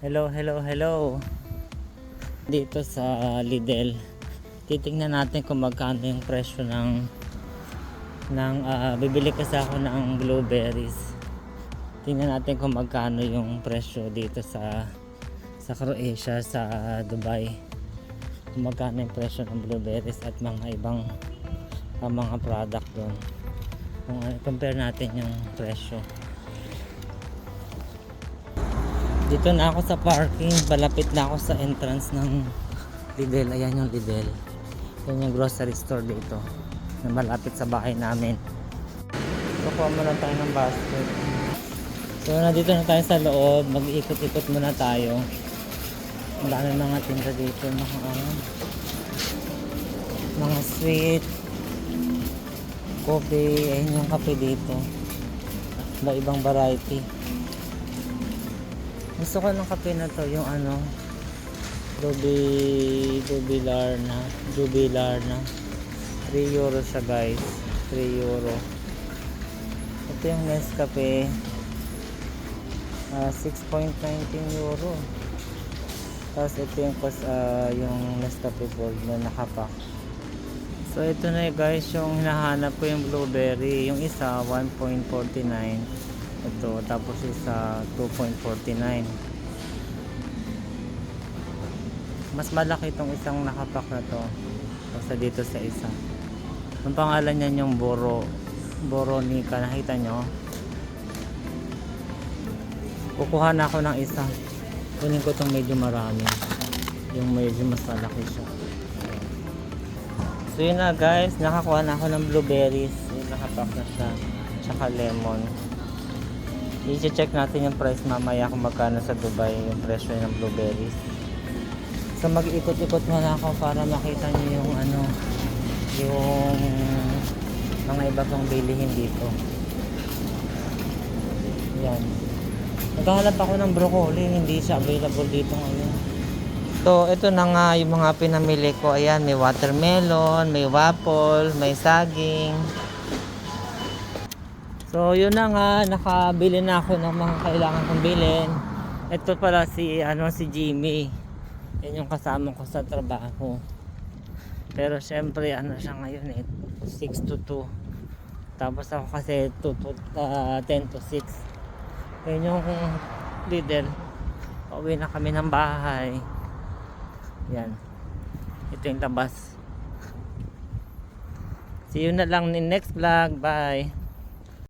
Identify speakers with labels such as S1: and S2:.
S1: Hello, hello, hello. Dito sa Lidl. Titingnan natin kung magkano yung presyo ng bibili kasi ako ng blueberries. Tingnan natin kung magkano yung presyo dito sa Croatia, sa Dubai. Kung magkano yung presyo ng blueberries at mga ibang mga product doon. Kung compare natin yung presyo. Dito na ako sa parking, palapit na ako sa entrance ng Lidl. Ayan yung Lidl. Yan yung grocery store dito na malapit sa bahay namin. Kukuha muna tayo ng basket. So nandito na tayo sa loob, mag-iikot-ikot muna tayo. Ang dami mga tinda dito, mga sweet, coffee. Ayan yung kape dito, iba-ibang variety. Gusto ko ng kape na to, yung Jubilar na 3 euro siya guys, 3 euro. Ito yung Nescafe, 6.19 euro. Tapos ito yung Nescafe Gold na nakapack. So ito na guys yung hinahanap ko, yung blueberry. Yung isa 1.49, ito, tapos isa 2.49. Mas malaki itong isang nakapack na to kasi dito sa isa. Ang pangalan niyan yung Boronica, nakita nyo? Kukuha na ako ng isa. Kunin ko itong medyo marami, yung medyo mas malaki siya. So yun na guys, nakakuha na ako ng blueberries. Yung nakapack na siya, tsaka lemon. I-check natin yung price mamaya kung magkano sa Dubai yung presyo ng blueberries. So mag-ikot-ikot muna ako para makita niyo yung yung mga iba pang bilihin dito. Yan. Naghahanap ako ng broccoli, hindi siya available dito ngayon. So ito na nga yung mga pinamili ko. Ayan, may watermelon, may waffle, may saging. So yun na nga, nakabili na ako ng mga kailangan kong bilhin. Ito pala si Jimmy. Yan yung kasama ko sa trabaho. Pero syempre siya ngayon 6 to 2. Tapos ako kasi 10 to 6. Yan yung Lidl. Pauwi na kami ng bahay. Yan. Ito yung labas. See you na lang in next vlog. Bye.